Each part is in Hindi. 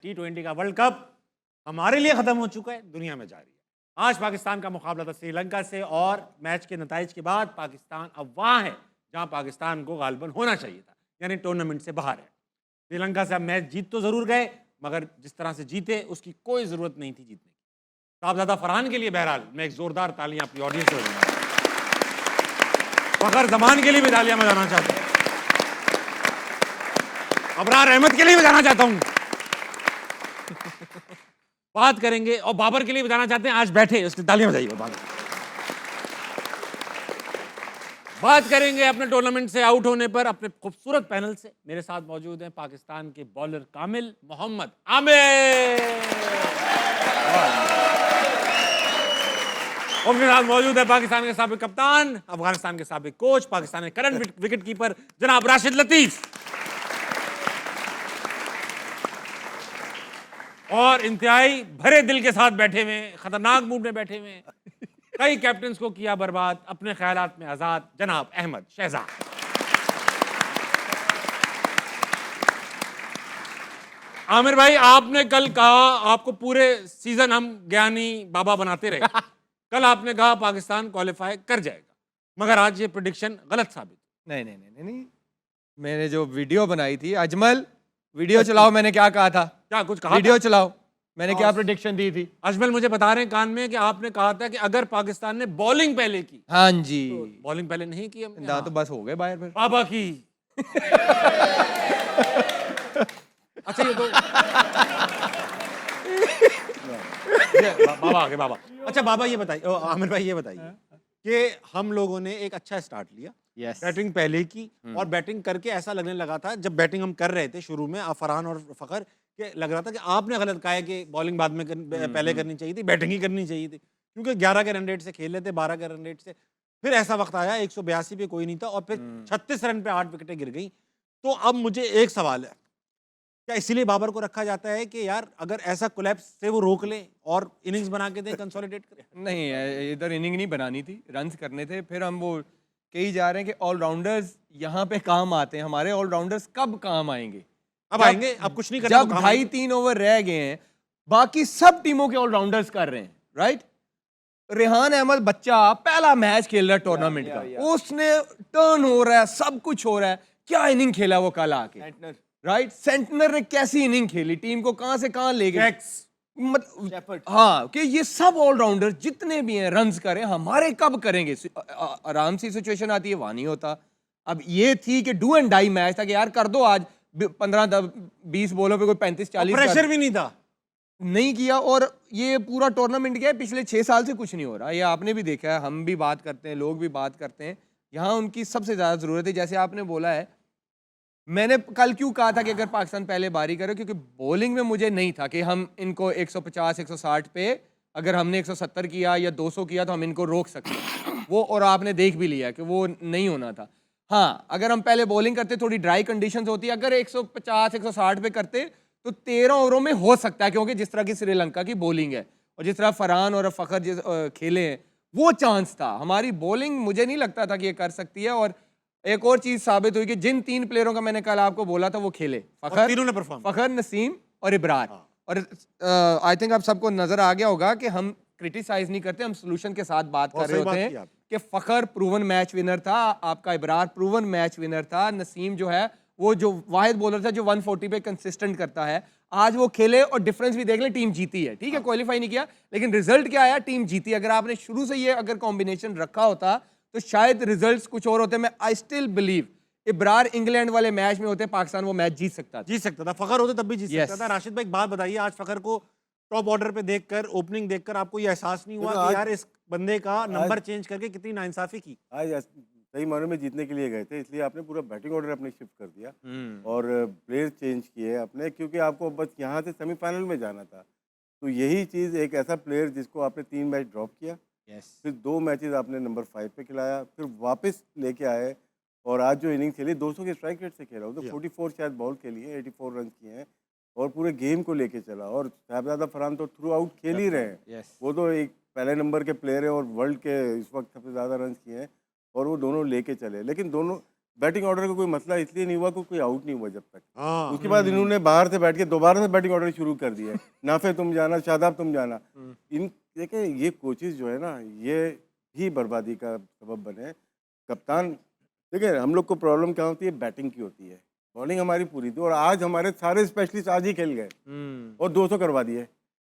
T20 का वर्ल्ड कप हमारे लिए खत्म हो चुका है, दुनिया में जारी है। आज पाकिस्तान का मुकाबला था श्रीलंका से और मैच के नताइज के बाद पाकिस्तान अब वहां है जहां पाकिस्तान को गालिबन होना चाहिए था, यानी टूर्नामेंट से बाहर है। श्रीलंका से अब मैच जीत तो जरूर गए, मगर जिस तरह से जीते उसकी कोई जरूरत नहीं थी जीतने की। साहबजादा फरहान के लिए बहरहाल मैं एक जोरदार तालियां अपनी ऑडियंस को दूंगा। फखर जमान के लिए भी तालियां बजाना चाहता हूं, अबरार अहमद के लिए बजाना चाहता हूं। बात करेंगे और बाबर के लिए बताना चाहते हैं, आज बैठे उसकी तालियां बजाइए। बात करेंगे अपने टूर्नामेंट से आउट होने पर अपने खूबसूरत पैनल से। मेरे साथ मौजूद हैं पाकिस्तान के बॉलर कामिल मोहम्मद आमिर, उनके साथ मौजूद है पाकिस्तान के साबिक कप्तान, अफगानिस्तान के साबिक कोच, पाकिस्तान के करंट विकेट कीपर जनाब राशिद लतीफ, और इंतहाई भरे दिल के साथ बैठे हुए, खतरनाक मूड में बैठे हुए, कई कैप्टन्स को किया बर्बाद, अपने ख्यालात में आजाद, जनाब अहमद शहजाद। आमिर भाई, आपने कल कहा आपको पूरे सीजन हम ज्ञानी बाबा बनाते रहे। कल आपने कहा पाकिस्तान क्वालिफाई कर जाएगा, मगर आज ये प्रेडिक्शन गलत साबित। नहीं, मैंने जो वीडियो बनाई थी, अजमल वीडियो चलाओ, मैंने क्या कहा था? क्या कुछ कहा? वीडियो चलाओ, मैंने क्या प्रेडिक्शन दी थी? अजमल मुझे बता रहे हैं कान में कि आपने कहा था कि अगर पाकिस्तान ने बॉलिंग पहले की। हाँ जी, तो बॉलिंग पहले नहीं की हमने। हाँ। तो बस हो गए बाहर फिर। बाबा की। अच्छा ये तो बाबा आगे बाबा। अच्छा बाबा ये बताइए, आमिर भाई ये बताइए कि हम लोगों ने एक अच्छा स्टार्ट लिया। बैटिंग पहले की और बैटिंग करके ऐसा लगने लगा था जब बैटिंग हम कर रहे थे शुरू में, फरहान और फखर, के लग रहा था कि आपने गलत कहा है कि बॉलिंग बाद में पहले करनी चाहिए थी, बैटिंग ही करनी चाहिए थी, क्योंकि 11 के रन रेट से खेल रहे थे, 12 के रन रेट से। फिर ऐसा वक्त आया 182 पे कोई नहीं था और फिर 36 रन पे 8 विकेटें गिर गई। तो अब मुझे एक सवाल है, क्या इसीलिए बाबर को रखा जाता है कि यार अगर ऐसा कोलैप्स से वो रोक लें और इनिंग्स बना के दें, कंसोलिडेट करें? नहीं, इधर इनिंग नहीं बनानी थी, रन्स करने थे। फिर हम वो कही जा रहे हैं कि ऑलराउंडर्स यहाँ पे काम आते हैं। हमारे ऑलराउंडर्स कब काम आएंगे? अब आएंगे, अब कुछ नहीं करना जब 2.5-3 ओवर रह गए हैं, बाकी सब टीमों के ऑलराउंडर्स कर रहे हैं, राइट? रेहान अहमद बच्चा पहला मैच खेल रहा है टूर्नामेंट का, उसने टर्न हो रहा है, सब कुछ हो रहा है, क्या इनिंग खेला वो कल आके, राइट? सेंटनर ने कैसी इनिंग खेली, टीम को कहां से कहां ले गए। हाँ, कि ये सब ऑलराउंडर जितने भी हैं रन्स करें, हमारे कब करेंगे? आराम सी सिचुएशन आती है, वहां नहीं होता। अब ये थी कि डू एंड डाई मैच था कि यार कर दो आज 15-20 बॉलों पे कोई 35-40 प्रेशर भी नहीं था, नहीं किया। और ये पूरा टूर्नामेंट गया, पिछले 6 साल से कुछ नहीं हो रहा। ये आपने भी देखा है, हम भी बात करते हैं, लोग भी बात करते हैं। यहाँ उनकी सबसे ज्यादा जरूरत है, जैसे आपने बोला है। मैंने कल क्यों कहा था कि अगर पाकिस्तान पहले बारी करे, क्योंकि बॉलिंग में मुझे नहीं था कि हम इनको 150-160 पे, अगर हमने 170 किया या 200 किया तो हम इनको रोक सकते वो, और आपने देख भी लिया कि वो नहीं होना था। हाँ, अगर हम पहले बॉलिंग करते, थोड़ी ड्राई कंडीशंस होती, अगर 150-160 पे करते तो 13 ओवरों में हो सकता है, क्योंकि जिस तरह की श्रीलंका की बॉलिंग है और जिस तरह फरहान और फखर जिस खेले हैं, वो चांस था। हमारी बॉलिंग मुझे नहीं लगता था कि ये कर सकती है। और एक और चीज साबित हुई कि जिन 3 प्लेयरों का मैंने कल आपको बोला था वो खेले, फखर, नसीम और इब्रार। और आई थिंक आप सबको नजर आ गया होगा कि हम क्रिटिसाइज नहीं करते, हम सोल्यूशन के साथ बात कर रहे होते हैं कि फखर प्रूवन मैच विनर था, आपका इब्रार प्रूवन मैच विनर था, नसीम जो है वो जो वाहिद बॉलर था जो 140 पे कंसिस्टेंट करता है, आज वो खेले और डिफरेंस भी देख ले, टीम जीती है। ठीक है, क्वालिफाई नहीं किया, लेकिन रिजल्ट क्या आया? टीम जीती। अगर आपने शुरू से ये अगर कॉम्बिनेशन रखा होता तो शायद रिजल्ट्स कुछ और होते। मैं I still believe Ibrar England वाले मैच में होते, पाकिस्तान वो मैच जीत सकता था। फखर होते तब भी जीत सकता था। राशिद भाई एक बात बताइए, आज फखर को टॉप ऑर्डर पे देखकर, ओपनिंग देखकर आपको ये एहसास नहीं हुआ कि यार इस बंदे का नंबर चेंज करके कितनी नाइंसाफी की? आज सही मानों में जीतने के लिए गए थे, इसलिए आपने पूरा बैटिंग ऑर्डर अपने शिफ्ट कर दिया और प्लेयर चेंज किए अपने, क्योंकि आपको बस यहाँ से सेमीफाइनल में जाना था। तो यही चीज़, एक ऐसा प्लेयर जिसको आपने 3 मैच ड्रॉप किया, फिर 2 मैचेस आपने नंबर 5 पे खिलाया, फिर वापस लेके आए और आज जो इनिंग खेली 200 के स्ट्राइक रेट से खेला, वो तो 44 शायद बॉल खेली है, 84 रन किए हैं और पूरे गेम को लेके चला। और साहबजादा फरहान तो थ्रू आउट खेल ही रहे हैं, वो तो एक पहले नंबर के प्लेयर हैं और वर्ल्ड के इस वक्त सबसे ज़्यादा रन किए हैं और वो दोनों लेके चले। लेकिन बैटिंग ऑर्डर का कोई मसला इसलिए नहीं हुआ कोई आउट नहीं हुआ जब तक। हाँ उसके बाद इन्होंने बाहर से बैठ के दोबारा से बैटिंग ऑर्डर शुरू कर दिया है। नाफे तुम जाना, शादाब तुम जाना। इन देखिए ये कोचेस जो है ना, ये ही बर्बादी का सबब बने। कप्तान देखिए हम लोग को प्रॉब्लम क्या होती है, बैटिंग की होती है, बॉलिंग हमारी पूरी थी और आज हमारे सारे स्पेशलिस्ट आज ही खेल गए और 200 करवा दिए।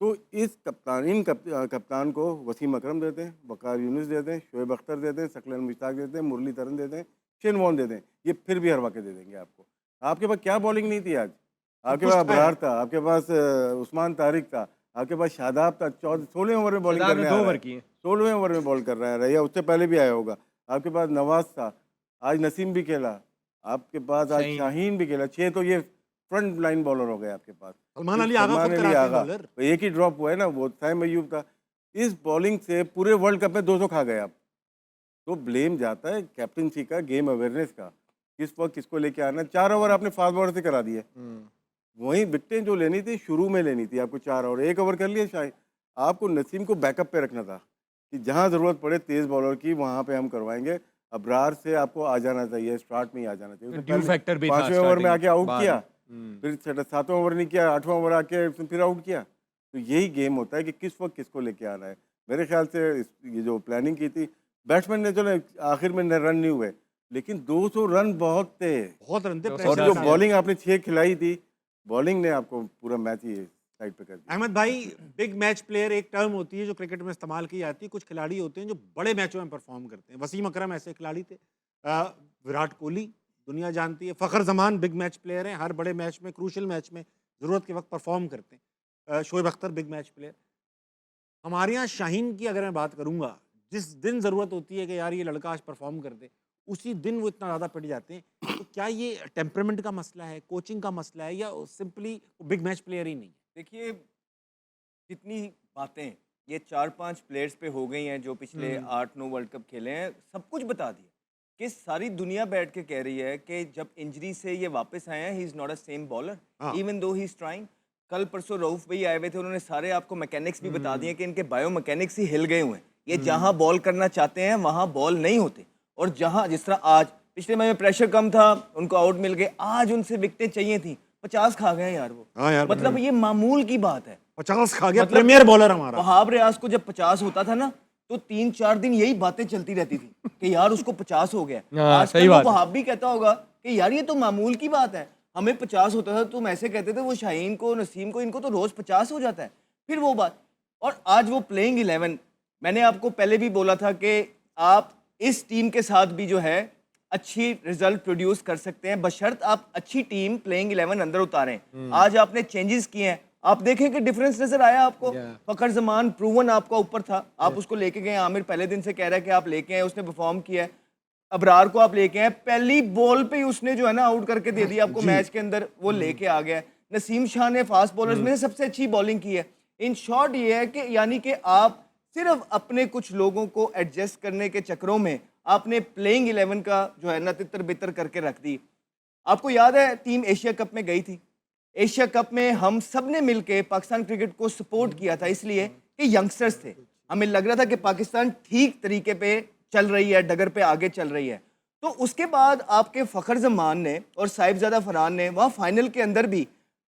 तो इस कप्तान को वसीम अकरम देते हैं, वकार यूनुस देते हैं, शोएब अख्तर देते हैं, सकलन मुश्ताक देते हैं, मुरलीधरन देते हैं, शेन वॉर्न देते हैं, ये फिर भी हरवा के दे देंगे आपको। आपके पास क्या बॉलिंग नहीं थी आज? आपके पास अबरार था, आपके पास उस्मान तारिक था, आपके पास शादाब था, 16वें ओवर में बॉलिंग करने आ रहा है, 16वें ओवर में बॉल कर रहा है, रैया उससे पहले भी आया होगा। आपके पास नवाज था, आज नसीम भी खेला, आपके पास आज शाहीन भी खेला। 6 तो ये फ्रंट लाइन बॉलर हो गए आपके पास। सलमान अली आगा खुद कराते हैं बॉलर। एक ही ड्रॉप हुआ है ना, वो साइम अयूब था। इस बॉलिंग से पूरे वर्ल्ड कप में 200 खा गए आप। तो ब्लेम जाता है कैप्टनसी का, गेम अवेयरनेस का, किस वक्त किसको लेके आना। 4 ओवर आपने फास्ट बॉलर से करा दिए, वही विकेटें जो लेनी थी शुरू में लेनी थी आपको। 4 ओवर 1 ओवर कर लिया शायद। आपको नसीम को बैकअप पे रखना था कि जहाँ ज़रूरत पड़े तेज़ बॉलर की वहाँ पे हम करवाएंगे। अबरार से आपको आ जाना चाहिए, स्टार्ट में ही आ जाना चाहिए। ड्यू फैक्टर भी था 5वें ओवर में आके आउट बाद किया, फिर 7वें ओवर नहीं किया, 8वां ओवर आके फिर आउट किया। तो यही गेम होता है कि किस वक्त किसको लेके आना है। मेरे ख्याल से ये जो प्लानिंग की थी बैट्समैन ने, चलो आखिर में रन नहीं हुए, लेकिन 200 रन बहुत थे, बहुत रन थे। और प्रेशर जो था। बॉलिंग आपने 6 खिलाई थी, बॉलिंग ने आपको पूरा मैच ही साइड पे कर दिया। अहमद भाई, बिग मैच प्लेयर एक टर्म होती है जो क्रिकेट में इस्तेमाल की जाती है। कुछ खिलाड़ी होते हैं जो बड़े मैचों में परफॉर्म करते हैं। वसीम अकरम ऐसे खिलाड़ी थे। विराट कोहली दुनिया जानती है। Fakhar Zaman big match player हैं, हर बड़े मैच में, क्रूशल मैच में ज़रूरत के वक्त परफॉर्म करते हैं। Shoaib Akhtar big match player. हमारे यहाँ शाहीन की अगर मैं बात करूँगा, जिस दिन ज़रूरत होती है कि यार ये लड़का आज परफॉर्म कर दे, उसी दिन वो इतना ज़्यादा पिट जाते हैं। तो क्या ये टेम्परामेंट का मसला है, कोचिंग का मसला है, या सिंपली बिग मैच प्लेयर ही नहीं है? देखिए कितनी बातें ये 4-5 प्लेयर्स पे हो गई हैं जो पिछले 8-9 वर्ल्ड कप खेले हैं, सब कुछ बता दिया कि सारी दुनिया बैठ के कह रही है कि जब इंजरी से ये वापस आए हैं, he is not a same bowler even though he is trying. कल परसों रऊफ भाई आए हुए थे, उन्होंने सारे आपको मैकेनिक्स भी बता दिए कि इनके बायो मैकेनिक्स ही हिल गए हुए हैं। ये जहाँ बॉल करना चाहते हैं वहाँ बॉल नहीं होते, और जहाँ जिस तरह आज पिछले मैच में प्रेशर कम था, उनको आउट मिल गए, आज उनसे विकेटें चाहिए थी, 50 खा गए यार वो। हाँ यार, मतलब ये मामूल की बात है। 50 खा गया मतलब प्रीमियर बॉलर हमारा। वहाब रियाज को जब 50 होता था ना, तो 3-4 दिन यही बातें चलती रहती थी कि यार उसको 50 हो गया। सही बात है। वहाब भी कहता होगा कि यार ये तो मामूल की बात है, हमें 50 होता था, तुम ऐसे कहते थे, वो शाहीन को, नसीम को, इनको तो रोज 50 हो जाता है। फिर वो बात, और आज वो प्लेइंग 11, मैंने आपको पहले भी बोला था कि आप इस टीम के साथ भी जो है अच्छी रिजल्ट प्रोड्यूस कर सकते हैं, बशर्त आप अच्छी टीम प्लेइंग 11 अंदर उतारें। आज आपने चेंजेस किए हैं, आप देखें कि डिफरेंस नजर आया आपको। फखर जमान प्रूवन आपका ऊपर था, आप उसको लेके गए। आमिर पहले दिन से कह रहा है कि आप लेके आए, उसने परफॉर्म किया है। अबरार को आप लेके आए, पहली बॉल पे ही उसने जो है ना आउट करके दे दिया आपको मैच के अंदर, वो लेके आ गया। नसीम शाह ने फास्ट बॉलर्स में सबसे अच्छी बॉलिंग की है। इन शॉर्ट ये है कि यानी कि आप सिर्फ अपने कुछ लोगों को एडजस्ट करने के चक्करों में आपने प्लेइंग 11 का जो है ना तितर बितर करके रख दी। आपको याद है टीम एशिया कप में गई थी, एशिया कप में हम सब ने मिलकर पाकिस्तान क्रिकेट को सपोर्ट किया था, इसलिए कि यंगस्टर्स थे, हमें लग रहा था कि पाकिस्तान ठीक तरीके पे चल रही है, डगर पे आगे चल रही है। तो उसके बाद आपके फ़खर जमान ने और साहिबजादा फरहान ने वहाँ फाइनल के अंदर भी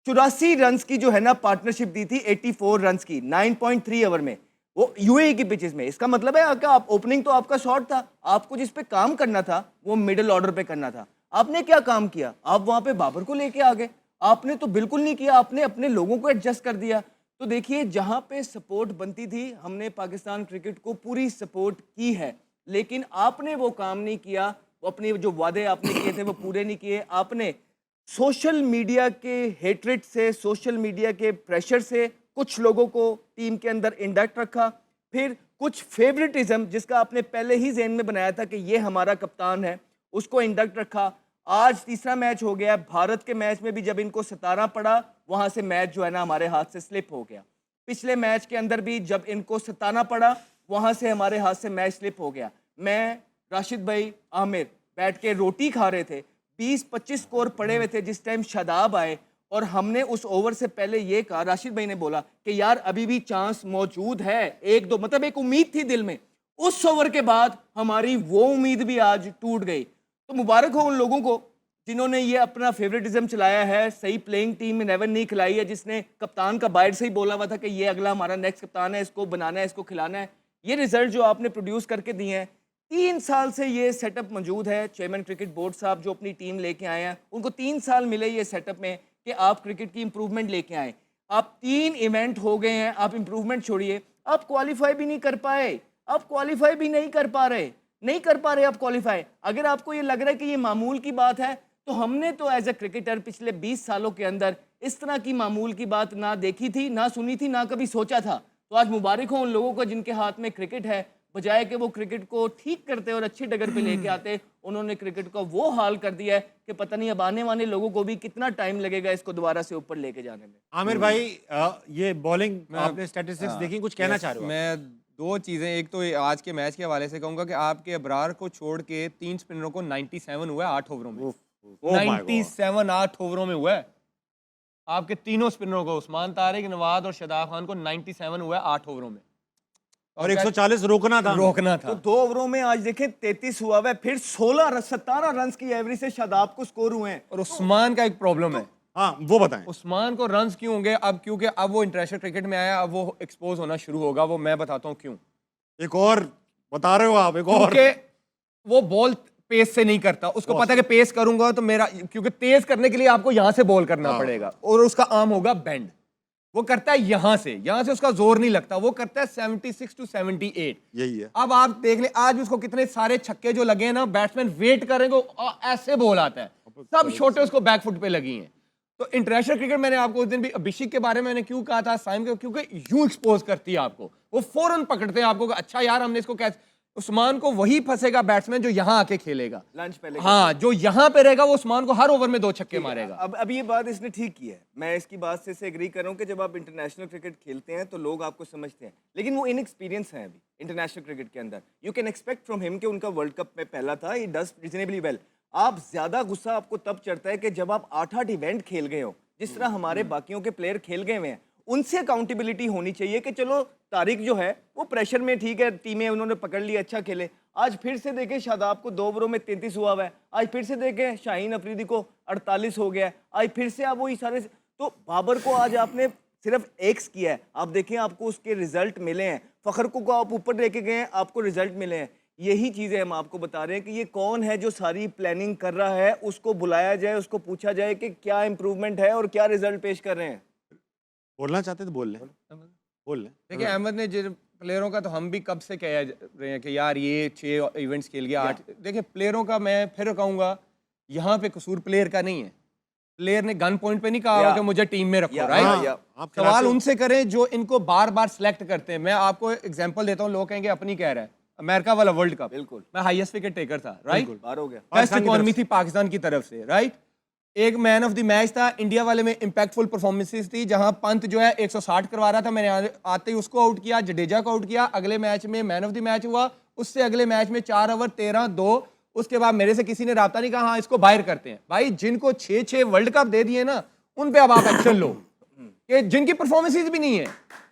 84 रन की जो है ना पार्टनरशिप दी थी, 84 रन की 9.3 ओवर में, वो यूएई की पिचेस में। इसका मतलब है कि आप ओपनिंग तो आपका शॉट था, आपको जिस पे काम करना था वो मिडिल ऑर्डर पे करना था। आपने क्या काम किया? आप वहाँ पे बाबर को लेके आ गए। आपने तो बिल्कुल नहीं किया, आपने अपने लोगों को एडजस्ट कर दिया। तो देखिए, जहाँ पे सपोर्ट बनती थी, हमने पाकिस्तान क्रिकेट को पूरी सपोर्ट की है, लेकिन आपने वो काम नहीं किया, वो अपने जो वादे आपने किए थे वो पूरे नहीं किए। आपने सोशल मीडिया के हेट्रेट से, सोशल मीडिया के प्रेशर से कुछ लोगों को टीम के अंदर इंडक्ट रखा, फिर कुछ फेवरेटिज्म जिसका आपने पहले ही ज़हन में बनाया था कि ये हमारा कप्तान है, उसको इंडक्ट रखा। आज तीसरा मैच हो गया, भारत के मैच में भी जब इनको 17 पड़ा, वहाँ से मैच जो है ना हमारे हाथ से स्लिप हो गया। पिछले मैच के अंदर भी जब इनको 17 पड़ा, वहाँ से हमारे हाथ से मैच स्लिप हो गया। मैं, राशिद भाई, आमिर बैठ के रोटी खा रहे थे, 20-25 स्कोर पड़े हुए थे जिस टाइम शादाब आए, और हमने उस ओवर से पहले ये कहा, राशिद भाई ने बोला कि यार अभी भी चांस मौजूद है, 1-2, मतलब एक उम्मीद थी दिल में। उस ओवर के बाद हमारी वो उम्मीद भी आज टूट गई। तो मुबारक हो उन लोगों को जिन्होंने ये अपना फेवरेटिज्म चलाया है, सही प्लेइंग टीम 11 नहीं खिलाई है, जिसने कप्तान का बाहर से ही बोला हुआ था कि ये अगला हमारा नेक्स्ट कप्तान है, इसको बनाना है, इसको खिलाना है। ये रिजल्ट जो आपने प्रोड्यूस करके दिए हैं, 3 साल से ये सेटअप मौजूद है। चेयरमैन क्रिकेट बोर्ड साहब जो अपनी टीम लेके आए हैं, उनको 3 साल मिले ये सेटअप में कि आप क्रिकेट की इंप्रूवमेंट लेके आए। आप 3 इवेंट हो गए हैं, आप इंप्रूवमेंट छोड़िए, आप क्वालिफाई भी नहीं कर पाए, आप क्वालिफाई भी नहीं कर पा रहे आप क्वालिफाई। अगर आपको ये लग रहा है कि ये मामूल की बात है, तो हमने तो एज ए क्रिकेटर पिछले 20 सालों के अंदर इस तरह की मामूल की बात ना देखी थी, ना सुनी थी, ना कभी सोचा था। तो आज मुबारक हो उन लोगों को जिनके हाथ में क्रिकेट है, बजाय कि वो क्रिकेट को ठीक करते और अच्छी डगर पे लेके आते, उन्होंने क्रिकेट का वो हाल कर दिया है कि पता नहीं अब आने वाले लोगों को भी कितना टाइम लगेगा इसको दोबारा से ऊपर लेके जाने में। आमिर भाई, ये बॉलिंग आपने स्टैटिस्टिक्स देखी, कुछ कहना चाह रहे हो? मैं 2 चीज़ें, एक तो ये आज के मैच के हवाले से कहूँगा कि आपके अबरार को छोड़ के 3 स्पिनरों को 97 हुआ है 8 ओवरों में। 97 8 ओवरों में हुआ है। आपके तीनों स्पिनरों को, उस्मान तारिक, नवाज और शादाब खान को 97 हुआ है 8 ओवरों में, और 140 रोकना था। तो 2 ओवरों में आज देखें 33 हुआ है, फिर 17 रन की एवरेज से शादाब को स्कोर हुए हैं। और उस्मान का एक प्रॉब्लम है। हाँ, वो बताएं। उस्मान को रन्स क्यों होंगे अब? क्योंकि अब वो इंटरनेशनल क्रिकेट में आया, अब वो एक्सपोज होना शुरू होगा। वो मैं बताता हूँ क्यों। एक और बता रहे हो आप? एक और? क्योंकि वो बॉल पेस से नहीं करता, उसको पता है कि पेस करूंगा तो मेरा, क्योंकि तेज करने के लिए आपको यहां से बॉल करना पड़ेगा और उसका आर्म होगा बेंड। वो करता है यहां से उसका जोर नहीं लगता, वो करता है 76 to 78। यही है। अब आप देख ले आज उसको कितने सारे छक्के जो लगे हैं ना, बैट्समैन वेट करेंगे, ऐसे बॉल आता है, सब छोटे उसको बैकफुट पे लगी हैं। तो इंटरनेशनल क्रिकेट, मैंने आपको उस दिन भी अभिषेक के बारे में मैंने क्यों कहा था साइम के, क्योंकि यूं एक्सपोज करती है आपको, वो फौरन पकड़ते हैं आपको, अच्छा यार हमने इसको कैसे। उस्मान को वही फंसेगा बैट्समैन जो यहां आके खेलेगा, लंच पहले हाँ, जो यहां पे रहेगा वो उस्मान को हर ओवर में 2 छक्के मारेगा। अब ये बात इसने ठीक की है, मैं इसकी बात से एग्री कर रहा हूँ कि जब आप इंटरनेशनल क्रिकेट खेलते हैं तो लोग आपको समझते हैं, लेकिन वो इनएक्सपीरियंस है अभी इंटरनेशनल क्रिकेट के अंदर। You can expect from him कि उनका वर्ल्ड कप में पहला था, ही डज रीजनेबली वेल। आप ज्यादा गुस्सा आपको तब चढ़ता है कि जब आप 8-8 इवेंट खेल गए हो, जिस तरह हमारे बाकियों के प्लेयर खेल गए हुए हैं। उनसे अकाउंटेबिलिटी होनी चाहिए कि चलो तारिक जो है वो प्रेशर में, ठीक है, टीमें उन्होंने पकड़ ली, अच्छा खेले। आज फिर से देखें शादाब को 2 ओवरों में 33 हुआ है, आज फिर से देखें शाहीन अफरीदी को 48 हो गया है, आज फिर से आप वही सारे। तो बाबर को आज आपने सिर्फ एक्स किया है, आप देखें आपको उसके रिजल्ट मिले हैं। फखर को आप ऊपर लेके गए हैं, आपको रिजल्ट मिले हैं। यही चीज़ें हम आपको बता रहे हैं कि ये कौन है जो सारी प्लानिंग कर रहा है, उसको बुलाया जाए, उसको पूछा जाए कि क्या इंप्रूवमेंट है और क्या रिजल्ट पेश कर रहे हैं। बोलना चाहते तो बोल लें, बोल लें। देखिए अहमद ने जिन प्लेयरों का, तो हम भी कब से कह रहे हैं कि यार ये 6 इवेंट्स खेल गया, 8। देखिए प्लेयरों का मैं फिर कहूँगा, यहाँ पे कसूर प्लेयर का नहीं है। प्लेयर ने गन पॉइंट पे नहीं कहा कि मुझे टीम में रखो, राइट? सवाल उनसे करें जो इनको बार बार सिलेक्ट करते हैं। मैं आपको एग्जांपल देता हूँ, लोग कहेंगे अपनी कह रहा है, अमेरिका वाला वर्ल्ड कप, बिल्कुल मैं हाईएस्ट विकेट टेकर था, राइट? बार हो गया, बेस्ट इकोनॉमी थी पाकिस्तान की तरफ से, राइट? एक मैन ऑफ द मैच था इंडिया वाले में, इंपैक्टफुल परफॉर्मेंसेस थी, जहां पंत जो है 160 करवा रहा था, मैंने आते ही उसको आउट किया, जडेजा को आउट किया। अगले मैच में मैन ऑफ द मैच हुआ, उससे अगले मैच में 4 ओवर 13-2। उसके बाद मेरे से किसी ने राब्ता नहीं कहा, हाँ इसको बाहर करते हैं। भाई जिनको 6-6 वर्ल्ड कप दे दिए ना, उन पे अब आप एक्शन लो, कि जिनकी परफॉर्मेंसेस भी नहीं है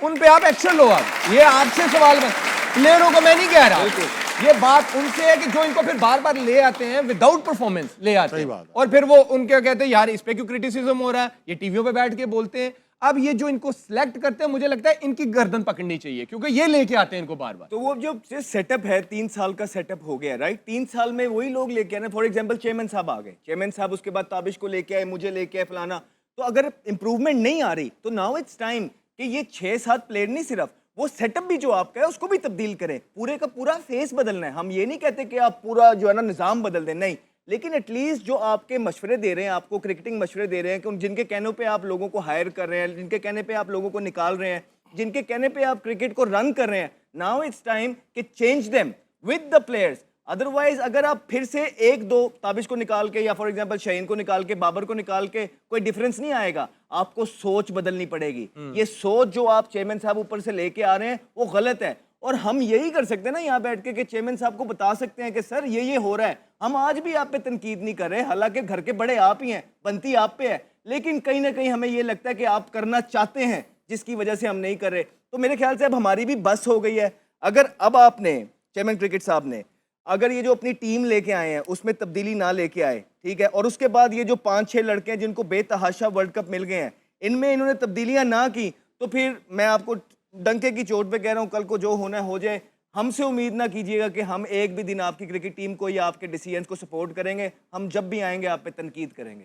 उन पे आप एक्शन लो। आप ये आपसे सवाल में, प्लेयरों को मैं नहीं कह रहा, ये बात उनसे है कि जो इनको फिर बार बार ले आते हैं विदाउट परफॉर्मेंस, ले आते हैं और फिर वो उनके कहते हैं यार इस पे क्यों क्रिटिसिज्म हो रहा है, ये टीवियों पे बैठ के बोलते हैं। अब ये जो इनको सिलेक्ट करते हैं, मुझे लगता है इनकी गर्दन पकड़नी चाहिए, क्योंकि ये लेके आते हैं इनको बार बार। तो वो जो सेटअप है 3 साल का सेटअप हो गया, राइट? 3 साल में वही लोग लेके आए। फॉर एग्जांपल चेयरमैन साहब आ गए, चेयरमैन साहब उसके बाद ताबिश को लेके आए, मुझे लेके आए, फलाना। तो अगर इंप्रूवमेंट नहीं आ रही तो नाउ इट्स टाइम कि ये 6-7 प्लेयर नहीं, सिर्फ वो सेटअप भी जो आपका है उसको भी तब्दील करें, पूरे का पूरा फेस बदलना है। हम ये नहीं कहते कि आप पूरा जो है ना निज़ाम बदल दें, नहीं, लेकिन एटलीस्ट जो आपके मशवरे दे रहे हैं, आपको क्रिकेटिंग मशवरे दे रहे हैं, कि जिनके कहने पे आप लोगों को हायर कर रहे हैं, जिनके कहने पे आप लोगों को निकाल रहे हैं, जिनके कहने पे आप क्रिकेट को रन कर रहे हैं, नाउ इट्स टाइम कि change them with the players. Otherwise अगर आप फिर से 1-2 ताबिश को निकाल के या फॉर एग्जांपल शाहीन को निकाल के, बाबर को निकाल के, कोई डिफरेंस नहीं आएगा। आपको सोच बदलनी पड़ेगी। ये सोच जो आप चेयरमैन साहब ऊपर से लेके आ रहे हैं वो गलत है। और हम यही कर सकते हैं ना यहाँ बैठ के कि चेयरमैन साहब को बता सकते हैं कि सर ये हो रहा है। हम आज भी आप पे तनकीद नहीं कर रहे, हालांकि घर के बड़े आप ही हैं, बनती आप पे है, लेकिन कहीं ना कहीं हमें ये लगता है कि आप करना चाहते हैं, जिसकी वजह से हम नहीं कर रहे। तो मेरे ख्याल से अब हमारी भी बस हो गई है। अगर अब आपने चेयरमैन क्रिकेट साहब ने अगर ये जो अपनी टीम लेके आए हैं उसमें तब्दीली ना लेके आए, ठीक है, और उसके बाद ये जो 5-6 लड़के हैं जिनको बेतहाशा वर्ल्ड कप मिल गए हैं, इनमें इन्होंने तब्दीलियां ना की, तो फिर मैं आपको डंके की चोट पे कह रहा हूँ, कल को जो होना है हो जाए। हमसे उम्मीद ना कीजिएगा कि हम एक भी दिन आपकी क्रिकेट टीम को या आपके डिसीजन को सपोर्ट करेंगे। हम जब भी आएंगे आप पे तनकीद करेंगे।